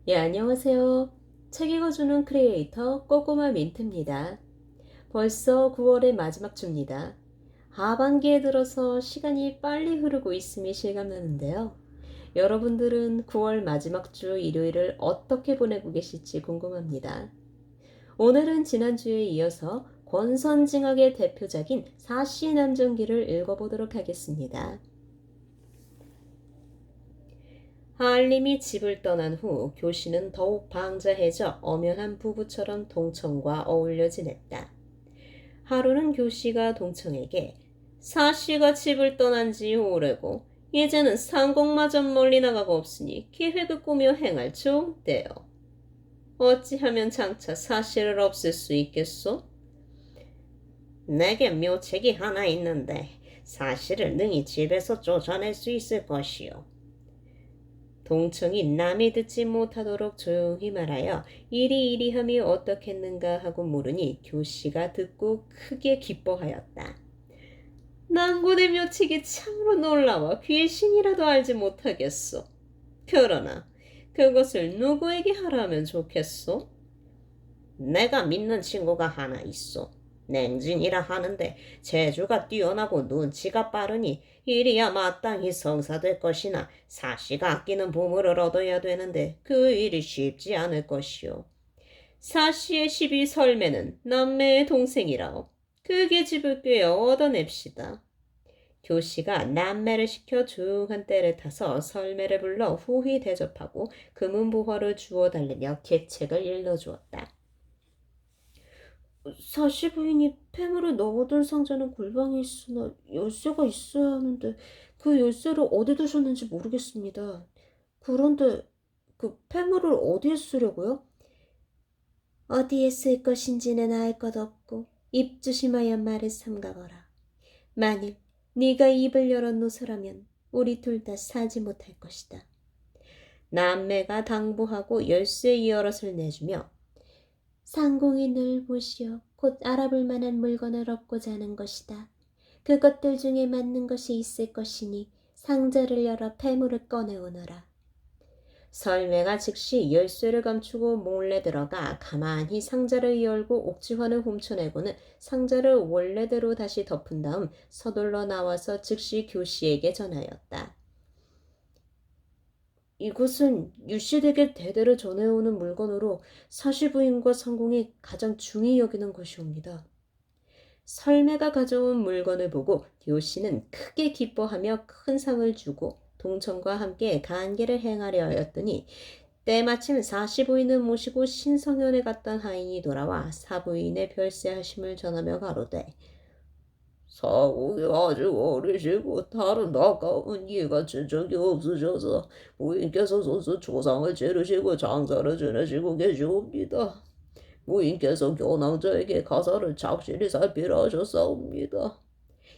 예, 안녕하세요. 책 읽어주는 크리에이터 꼬꼬마 민트입니다. 벌써 9월의 마지막 주입니다. 하반기에 들어서 시간이 빨리 흐르고 있음이 실감나는데요. 여러분들은 9월 마지막 주 일요일을 어떻게 보내고 계실지 궁금합니다. 오늘은 지난주에 이어서 권선징악의 대표작인 사시남정기를 읽어보도록 하겠습니다. 하알림이 집을 떠난 후 교시는 더욱 방자해져 엄연한 부부처럼 동청과 어울려 지냈다. 하루는 교시가 동청에게 사씨가 집을 떠난 지 오래고 이제는 상공마저 멀리 나가고 없으니 계획을 꾸며 행할 좋은 때요. 어찌하면 장차 사씨를 없앨 수 있겠소? 내게 묘책이 하나 있는데 사씨를 능히 집에서 쫓아낼 수 있을 것이요. 동청이 남이 듣지 못하도록 조용히 말하여 이리이리함이 어떻겠는가 하고 물으니 교씨가 듣고 크게 기뻐하였다. 난군의 묘책이 참으로 놀라워 귀신이라도 알지 못하겠소. 그러나 그것을 누구에게 하라면 좋겠소? 내가 믿는 친구가 하나 있어. 냉진이라 하는데 재주가 뛰어나고 눈치가 빠르니 일이야 마땅히 성사될 것이나 사씨가 아끼는 보물을 얻어야 되는데 그 일이 쉽지 않을 것이오. 사씨의 시비 설매는 남매의 동생이라오. 그 계집을 꿰어 얻어냅시다. 교씨가 남매를 시켜 조용한 때를 타서 설매를 불러 후히 대접하고 금은보화를 주워 달래며 계책을 일러주었다. 사시 부인이 폐물을 넣어둔 상자는 골방에 있으나 열쇠가 있어야 하는데 그 열쇠를 어디 두셨는지 모르겠습니다. 그런데 그 폐물을 어디에 쓰려고요? 어디에 쓸 것인지는 알 것 없고 입 조심하여 말을 삼가거라. 만일 네가 입을 열어놓으라면 우리 둘 다 사지 못할 것이다. 남매가 당부하고 열쇠 여럿을 내주며 상공이 늘 보시어 곧 알아볼 만한 물건을 얻고자 하는 것이다. 그것들 중에 맞는 것이 있을 것이니 상자를 열어 폐물을 꺼내오너라. 설매가 즉시 열쇠를 감추고 몰래 들어가 가만히 상자를 열고 옥지환을 훔쳐내고는 상자를 원래대로 다시 덮은 다음 서둘러 나와서 즉시 교씨에게 전하였다. 이것은 유씨에게 대대로 전해오는 물건으로 사시부인과 상공이 가장 중히 여기는 것이옵니다. 설매가 가져온 물건을 보고 료씨는 크게 기뻐하며 큰 상을 주고 동청과 함께 간계를 행하려 하였더니 때마침 사시부인을 모시고 신성현에 갔던 하인이 돌아와 사부인의 별세하심을 전하며 가로되 사공이 아직 어리시고 다른 가까운 이가 친척이 없으셔서 부인께서 소수 조상을 지르시고 장사를 지내시고 계시옵니다. 부인께서 교낭자에게 가사를 착실히 살피라 하셨사옵니다.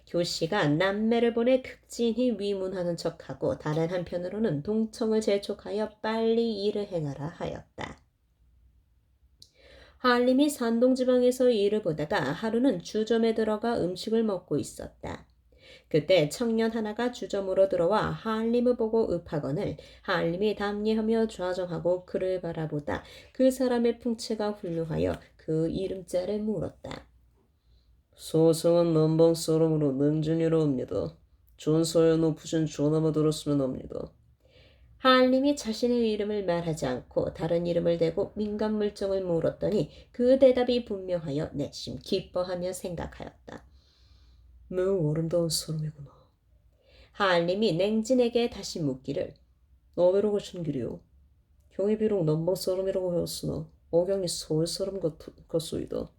교씨가 남매를 보내 극진히 위문하는 척하고 다른 한편으로는 동청을 재촉하여 빨리 일을 행하라 하였다. 하알림이 산동지방에서 일을 보다가 하루는 주점에 들어가 음식을 먹고 있었다. 그때 청년 하나가 주점으로 들어와 하알림을 보고 읍하거늘 하알림이 담례하며 좌정하고 그를 바라보다 그 사람의 풍채가 훌륭하여 그 이름자를 물었다. 소성은 남방 사람으로 능진이라 합니다. 전사에 높으신 전하마 들었으면 합니다. 하알림이 자신의 이름을 말하지 않고 다른 이름을 대고 민간 물정을 물었더니 그 대답이 분명하여 내심 기뻐하며 생각하였다. 매우 아름다운 사람이구나. 하알림이 냉진에게 다시 묻기를 어디로 가시는 길이요? 형이 비록 남방 사람이라고 하였으나 억양이 서울 사람 같소이다.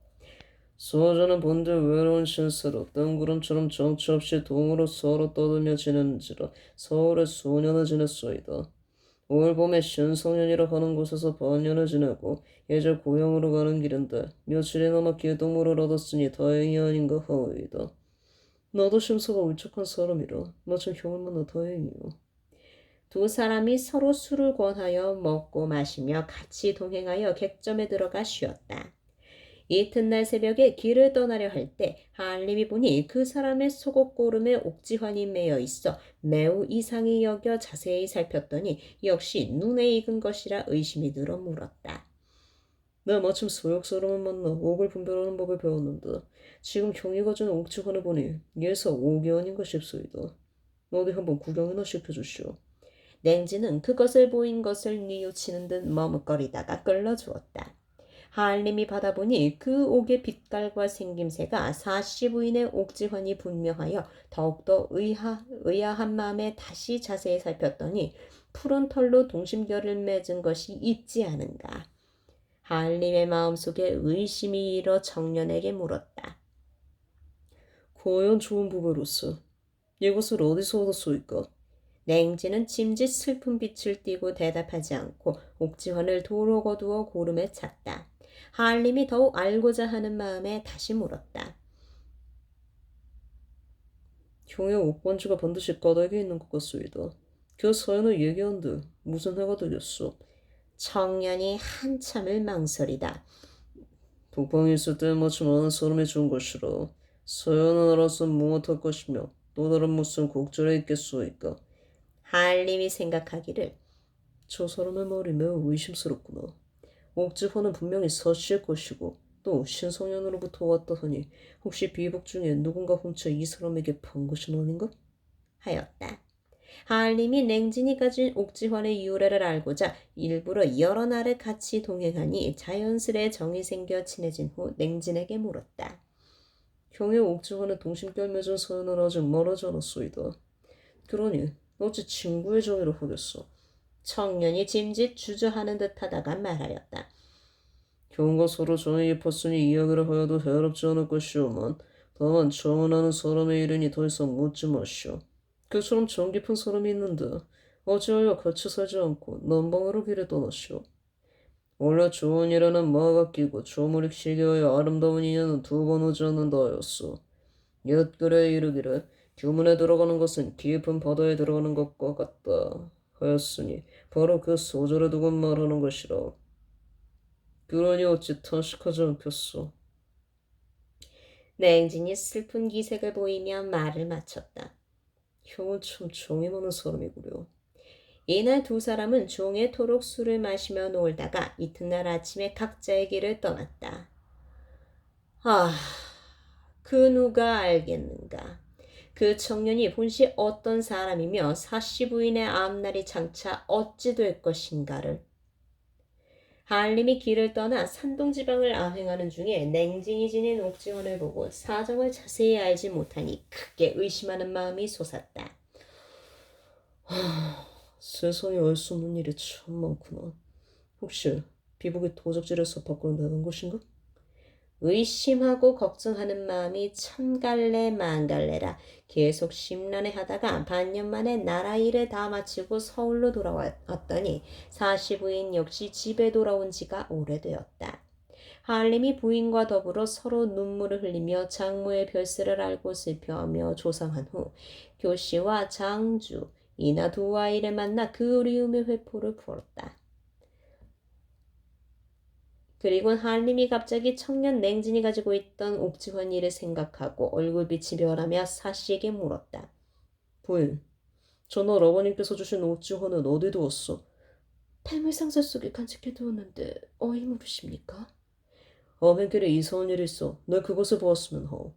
수호자는 본디 외로운 신세로 뜬구름처럼 정처 없이 동으로 서로 떠들며 지내는지라 서울에 수년을 지냈소이다. 올 봄에 신성년이라 하는 곳에서 반년을 지내고 예절 고향으로 가는 길인데 며칠이나마 길동무를 얻었으니 다행이 아닌가 하오이다. 나도 심사가 울적한 사람이라 마침 형을 만나 다행이요. 두 사람이 서로 술을 권하여 먹고 마시며 같이 동행하여 객점에 들어가 쉬었다. 이튿날 새벽에 길을 떠나려 할 때 한림이 보니 그 사람의 속옷고름에 옥지환이 매여 있어 매우 이상히 여겨 자세히 살폈더니 역시 눈에 익은 것이라 의심이 들어 물었다. 나 마침 서역사람을 만나 옥을 분별하는 법을 배웠는데 지금 형이가 준 옥지환을 보니 예사 옥이 아닌가 싶소이다. 어디 한번 구경이나 시켜주시오. 냉지는 그것을 보인 것을 뉘우치는 듯 머뭇거리다가 끌어주었다. 한림이 받아보니 그 옥의 빛깔과 생김새가 사씨 부인의 옥지환이 분명하여 더욱더 의아한 마음에 다시 자세히 살폈더니 푸른 털로 동심결을 맺은 것이 있지 않은가. 한림의 마음속에 의심이 일어 청년에게 물었다. 과연 좋은 부부로서 이것을 어디서 얻었소이까? 냉지는 짐짓 슬픈 빛을 띠고 대답하지 않고 옥지환을 도로 거두어 고름에 찼다. 한림이 더욱 알고자 하는 마음에 다시 물었다. 형의 옥반지가 반드시 까닭이 있는 것 같소이다. 그 사연을 얘기한들 무슨 해가 되겠소? 청년이 한참을 망설이다. 북방에 있을 때 마침 아는 사람이 준 것이라 사연은 알아서 무엇할 것이며 또 다른 무슨 곡절에 있겠소이까? 한림이 생각하기를 저 사람의 말이 매우 의심스럽구나. 옥지환은 분명히 사씨의 것이고 또 신성년으로부터 왔다 하니 혹시 비복 중에 누군가 훔쳐 이 사람에게 판 것은 아닌가? 하였다. 한림이 냉진이 가진 옥지환의 유래를 알고자 일부러 여러 날을 같이 동행하니 자연스레 정이 생겨 친해진 후 냉진에게 물었다. 형의 옥지환의 동심결 맺은 사연은 아직 말하지 않았소이다. 그러니 어찌 친구의 정의로 하겠어? 청년이 짐짓 주저하는 듯 하다가 말하였다. 형과 서로 정이 깊었으니 이야기를 하여도 해롭지 않을 것이오만 다만 정은 아는 사람의 이르니 더 이상 묻지 마시오. 그처럼 정 깊은 사람이 있는데 어찌하여 같이 살지 않고 남방으로 길을 떠나시오. 원래 좋은 일에는 마가 끼고 조물익 시기하여 아름다운 인연은 두 번 오지 않는다 하였소. 옛글에 이르기를 규문에 들어가는 것은 깊은 바다에 들어가는 것과 같다 하였으니 바로 그 소절에 두고 말하는 것이라. 그러니 어찌 탄식하지 않겠소? 냉진이 슬픈 기색을 보이며 말을 마쳤다. 형은 참 정이 많은 사람이구려. 이날 두 사람은 종일토록 술을 마시며 놀다가 이튿날 아침에 각자의 길을 떠났다. 그 누가 알겠는가. 그 청년이 본시 어떤 사람이며 사씨 부인의 앞날이 장차 어찌 될 것인가를. 한림이 길을 떠나 산동지방을 아횡하는 중에 냉진이 지닌 옥지원을 보고 사정을 자세히 알지 못하니 크게 의심하는 마음이 솟았다. 세상에 알 수 없는 일이 참 많구나. 혹시 비복이 도적질에서 밖으로 나간 것인가? 의심하고 걱정하는 마음이 천갈래 만갈래라 계속 심란해하다가 반년 만에 나라 일을 다 마치고 서울로 돌아왔더니 사시 부인 역시 집에 돌아온 지가 오래되었다. 한림이 부인과 더불어 서로 눈물을 흘리며 장모의 별세를 알고 슬퍼하며 조상한 후 교씨와 장주 이나 두 아이를 만나 그리움의 회포를 풀었다. 그리고 한림이 갑자기 청년 냉진이 가지고 있던 옥지환 일을 생각하고 얼굴빛이 변하며 사씨에게 물었다. 부인, 전날 아버님께서 주신 옥지환은 어디 두었어? 폐물상자 속에 간직해 두었는데 어이 물으십니까? 어맨길에 이상한 일이 있어. 널 그것을 보았으면 하오.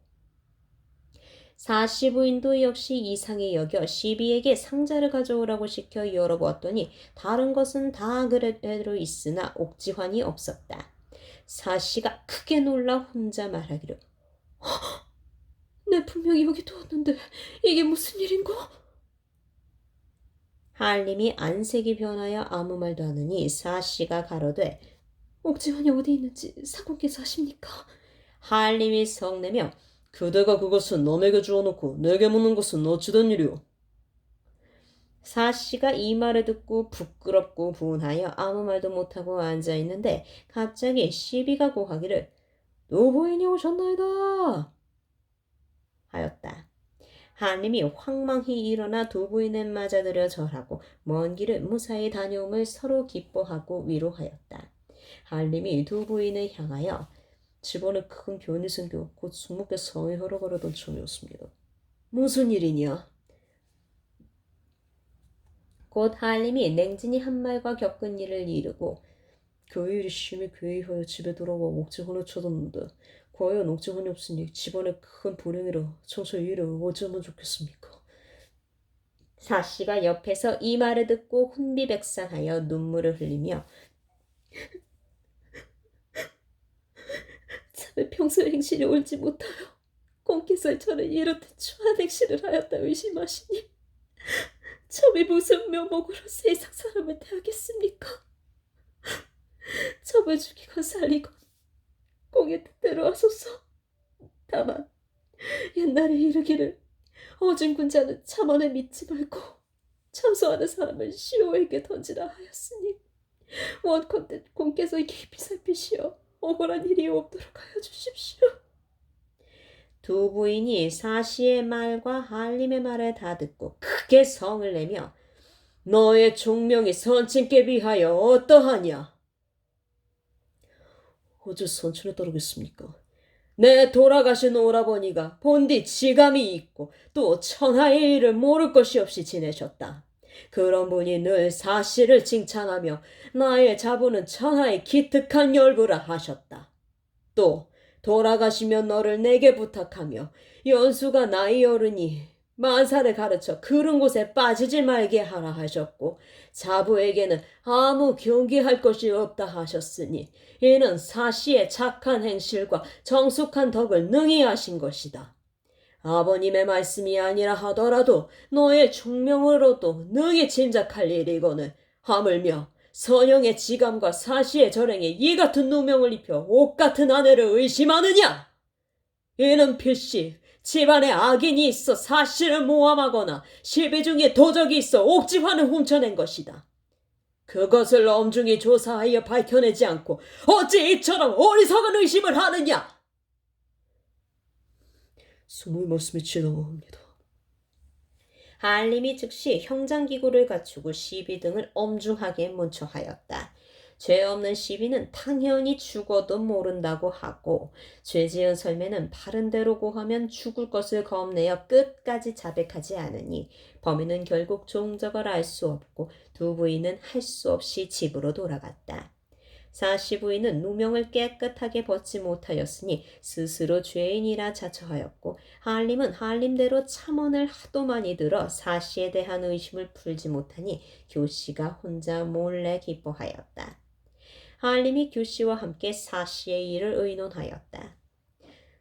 사씨 부인도 역시 이상히 여겨 시비에게 상자를 가져오라고 시켜 열어보았더니 다른 것은 다 그대로 있으나 옥지환이 없었다. 사씨가 크게 놀라 혼자 말하기를 내 분명히 여기 두었는데 이게 무슨 일인고? 한림이 안색이 변하여 아무 말도 하느니 사씨가 가로되 옥지환이 어디 있는지 사공께서 아십니까? 한림이 성내며 그대가 그것은 남에게 주어놓고 내게 묻는 것은 어찌된 일이오? 사씨가 이 말을 듣고 부끄럽고 분하여 아무 말도 못하고 앉아있는데 갑자기 시비가 고하기를 노부인이 오셨나이다 하였다. 한림이 황망히 일어나 두 부인을 맞아들여 절하고 먼 길을 무사히 다녀옴을 서로 기뻐하고 위로하였다. 한림이 두 부인을 향하여 집안에 큰 변이 생겨 곧 숙모께 상의하러 가려던 참이었습니다. 무슨 일이냐? 곧 한림이 냉진이 한 말과 겪은 일을 이르고 교회 일이 심히 괴이하여 집에 돌아와 옥죄혼을 쳐뒀는데 과연 옥죄혼이 없으니 집안에 큰 불행이라 청소 이 일을 어찌하면 좋겠습니까? 사씨가 옆에서 이 말을 듣고 혼비백산하여 눈물을 흘리며 참에 평소 행실이 옳지 못하여 공께서 저를 이렇듯 추한 행실을 하였다 의심하시니 참이 무슨 명목으로 세상 사람을 대하겠습니까? 첩을 죽이건 살리건 공의 뜻대로 하소서. 다만 옛날에 이르기를 어진군자는 참언을 믿지 말고 참소하는 사람을 시오에게 던지라 하였으니 원컨대 공께서 깊이 살피시어 억울한 일이 없도록 하여 주십시오. 두 부인이 사시의 말과 한림의 말을 다 듣고 크게 성을 내며 너의 종명이 선친께 비하여 어떠하냐? 어째 선친에 따르겠습니까? 내 돌아가신 오라버니가 본디 지감이 있고 또 천하의 일을 모를 것이 없이 지내셨다. 그런 분이 늘 사씨를 칭찬하며 나의 자부는 천하의 기특한 열부라 하셨다. 또 돌아가시면 너를 내게 부탁하며 연수가 나이 어르니 만사를 가르쳐 그런 곳에 빠지지 말게 하라 하셨고 자부에게는 아무 경계할 것이 없다 하셨으니 이는 사씨의 착한 행실과 정숙한 덕을 능히 하신 것이다. 아버님의 말씀이 아니라 하더라도 너의 총명으로도 능히 짐작할 일이거늘 하물며 선영의 지감과 사시의 절행에 이 같은 누명을 입혀 옥 같은 아내를 의심하느냐? 이는 필시 집안에 악인이 있어 사씨를 모함하거나 시비 중에 도적이 있어 옥지환을 훔쳐낸 것이다. 그것을 엄중히 조사하여 밝혀내지 않고 어찌 이처럼 어리석은 의심을 하느냐? 스물 말씀이 지나옵니다. 한림이 즉시 형장기구를 갖추고 시비 등을 엄중하게 문초하였다. 죄 없는 시비는 당연히 죽어도 모른다고 하고 죄 지은 설매는 바른 대로 고하면 죽을 것을 겁내어 끝까지 자백하지 않으니 범인은 결국 종적을 알 수 없고 두 부인은 할 수 없이 집으로 돌아갔다. 사씨 부인은 누명을 깨끗하게 벗지 못하였으니 스스로 죄인이라 자처하였고 한림은 한림대로 참언을 하도 많이 들어 사씨에 대한 의심을 풀지 못하니 교씨가 혼자 몰래 기뻐하였다. 한림이 교씨와 함께 사씨의 일을 의논하였다.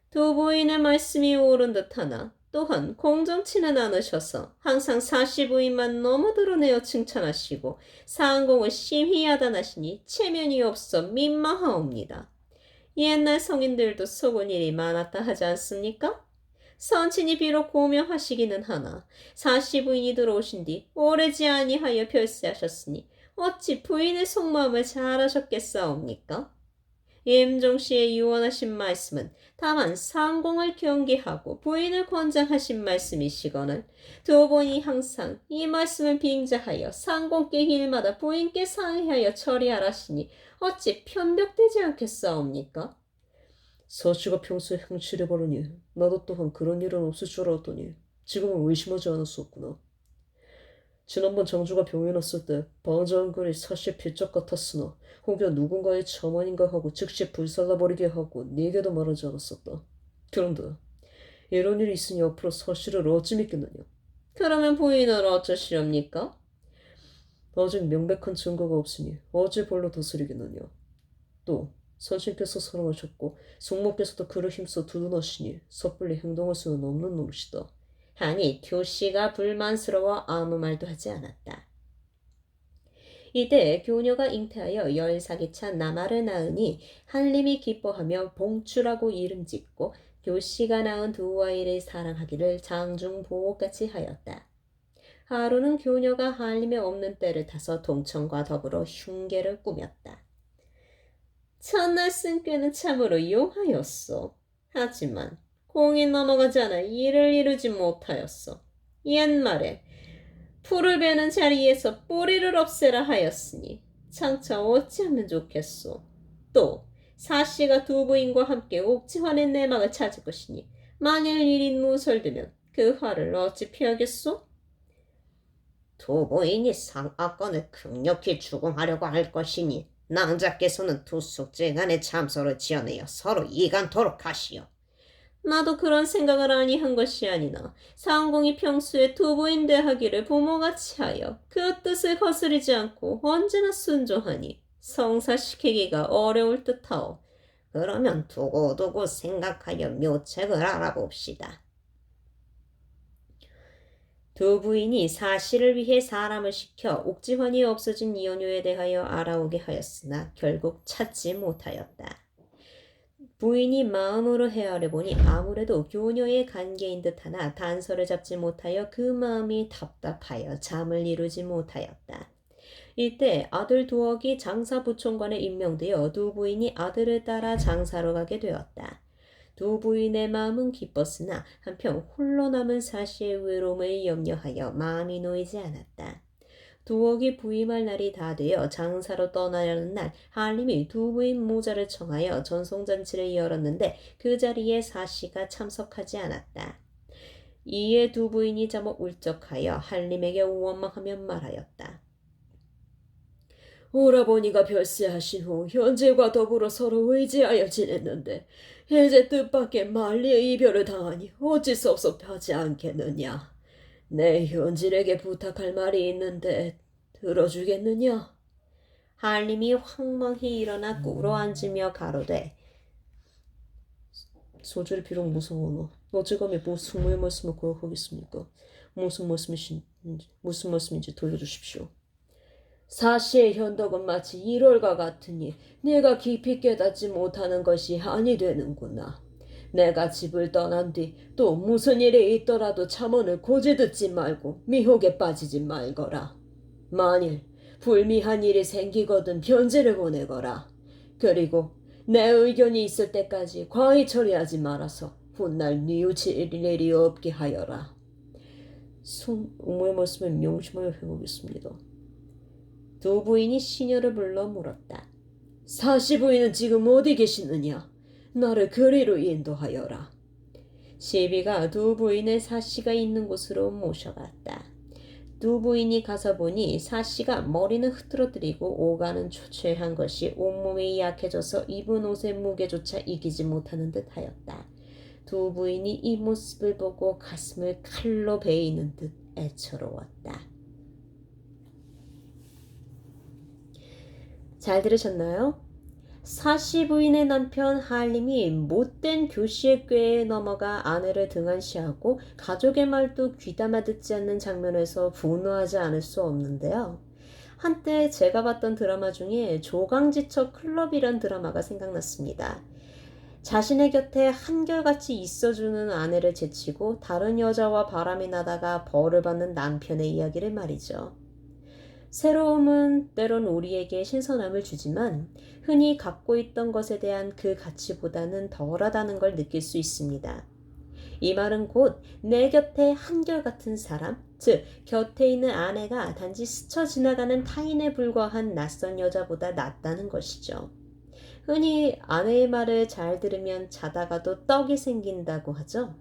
두 부인의 말씀이 옳은 듯하나 또한 공정치는 않으셔서 항상 사씨 부인만 너무 드러내어 칭찬하시고 상공을 심히 야단하시니 체면이 없어 민망하옵니다. 옛날 성인들도 속은 일이 많았다 하지 않습니까? 선친이 비록 고명하시기는 하나 사씨 부인이 들어오신 뒤 오래지 아니하여 별세하셨으니 어찌 부인의 속마음을 잘 하셨겠사옵니까? 임종씨의 유언하신 말씀은 다만 상공을 경계하고 부인을 권장하신 말씀이시거늘 두 분이 항상 이 말씀을 빙자하여 상공께 일마다 부인께 상의하여 처리하라시니 어찌 편벽되지 않겠사옵니까? 서씨가 평소에 행실해 보려니 나도 또한 그런 일은 없을 줄 알았더니 지금은 의심하지 않을 수 없구나. 지난번 장주가 병에 났을 때 방자한 글이 사실 필적 같았으나 혹여 누군가의 첨언인가 하고 즉시 불살라버리게 하고 네게도 말하지 않았었다. 그런데 이런 일이 있으니 앞으로 사실을 어찌 믿겠느냐? 그러면 부인을 어쩌시렵니까? 아직 명백한 증거가 없으니 어찌 벌로 다스리겠느냐? 또 선생께서 사랑하셨고 숙모께서도 그를 힘써 두둔하시니 섣불리 행동할 수는 없는 놈이시다. 하니 교씨가 불만스러워 아무 말도 하지 않았다. 이때 교녀가 잉태하여 열사기 차 남아를 낳으니 한림이 기뻐하며 봉추라고 이름 짓고 교씨가 낳은 두 아이를 사랑하기를 장중보호같이 하였다. 하루는 교녀가 한림에 없는 때를 타서 동천과 더불어 흉계를 꾸몄다. 첫날 쓴 꾀는 참으로 용하였소. 하지만 공이 넘어가지 않아 일을 이루지 못하였어. 옛말에 풀을 베는 자리에서 뿌리를 없애라 하였으니 장차 어찌하면 좋겠소. 또 사씨가 두 부인과 함께 옥지환의 내막을 찾을 것이니 만일 일이 누설되면 그 화를 어찌 피하겠소? 두 부인이 상하권을 극력히 추궁하려고 할 것이니 낭자께서는 두 숙제간의 참소를 지어내어 서로 이간토록 하시오. 나도 그런 생각을 아니한 것이 아니나 상공이 평소에 두 부인 대하기를 부모같이 하여 그 뜻을 거스르지 않고 언제나 순종하니 성사시키기가 어려울 듯하오. 그러면 두고두고 생각하여 묘책을 알아봅시다. 두 부인이 사씨를 위해 사람을 시켜 옥지환이 없어진 이연효에 대하여 알아오게 하였으나 결국 찾지 못하였다. 부인이 마음으로 헤아려 보니 아무래도 교녀의 관계인 듯하나 단서를 잡지 못하여 그 마음이 답답하여 잠을 이루지 못하였다. 이때 아들 두억이 장사부총관에 임명되어 두 부인이 아들을 따라 장사로 가게 되었다. 두 부인의 마음은 기뻤으나 한편 홀로 남은 사씨의 외로움을 염려하여 마음이 놓이지 않았다. 두억이 부임할 날이 다 되어 장사로 떠나려는 날 한림이 두 부인 모자를 청하여 전송잔치를 열었는데 그 자리에 사씨가 참석하지 않았다. 이에 두 부인이 잠옷 울적하여 한림에게 원망하며 말하였다. 오라버니가 별세하신 후 현재과 더불어 서로 의지하여 지냈는데 이제 뜻밖의 만리의 이별을 당하니 어찌 섭섭하지 않겠느냐. 내 현질에게 부탁할 말이 있는데 들어주겠느냐? 한림이 황망히 일어나 꿇어 앉으며 가로되 소주를 비록 무서워 어찌감히 무슨 말씀을 고역하겠습니까? 무슨 말씀인지 돌려주십시오. 사씨의 현덕은 마치 1월과 같으니 네가 깊이 깨닫지 못하는 것이 아니 되는구나. 내가 집을 떠난 뒤 또 무슨 일이 있더라도 참언을 고지 듣지 말고 미혹에 빠지지 말거라. 만일 불미한 일이 생기거든 편지를 보내거라. 그리고 내 의견이 있을 때까지 과히 처리하지 말아서 훗날 뉘우칠 일이 없게 하여라. 어머의 말씀에 명심하여 해보겠습니다. 두 부인이 시녀를 불러 물었다. 사씨 부인은 지금 어디 계시느냐? 나를 그리로 인도하여라. 시비가 두 부인을 사씨가 있는 곳으로 모셔갔다. 두 부인이 가서 보니 사씨가 머리는 흐트러뜨리고 오가는 초췌한 것이 온몸이 약해져서 입은 옷의 무게조차 이기지 못하는 듯 하였다. 두 부인이 이 모습을 보고 가슴을 칼로 베이는 듯 애처로웠다. 잘 들으셨나요? 사씨 부인의 남편 한림이 못된 교시의 꾀에 넘어가 아내를 등한시하고 가족의 말도 귀담아 듣지 않는 장면에서 분노하지 않을 수 없는데요. 한때 제가 봤던 드라마 중에 조강지처 클럽이란 드라마가 생각났습니다. 자신의 곁에 한결같이 있어주는 아내를 제치고 다른 여자와 바람이 나다가 벌을 받는 남편의 이야기를 말이죠. 새로움은 때론 우리에게 신선함을 주지만 흔히 갖고 있던 것에 대한 그 가치보다는 덜하다는 걸 느낄 수 있습니다. 이 말은 곧 내 곁에 한결같은 사람, 즉 곁에 있는 아내가 단지 스쳐 지나가는 타인에 불과한 낯선 여자보다 낫다는 것이죠. 흔히 아내의 말을 잘 들으면 자다가도 떡이 생긴다고 하죠.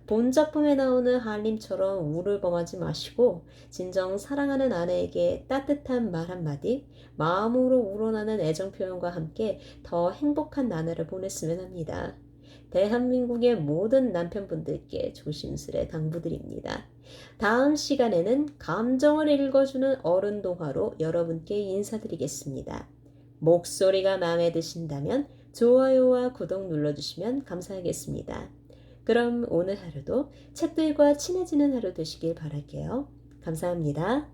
본 작품에 나오는 한림처럼 우를 범하지 마시고 진정 사랑하는 아내에게 따뜻한 말 한마디, 마음으로 우러나는 애정 표현과 함께 더 행복한 나날을 보냈으면 합니다. 대한민국의 모든 남편분들께 조심스레 당부드립니다. 다음 시간에는 감정을 읽어주는 어른 동화로 여러분께 인사드리겠습니다. 목소리가 마음에 드신다면 좋아요와 구독 눌러주시면 감사하겠습니다. 그럼 오늘 하루도 책들과 친해지는 하루 되시길 바랄게요. 감사합니다.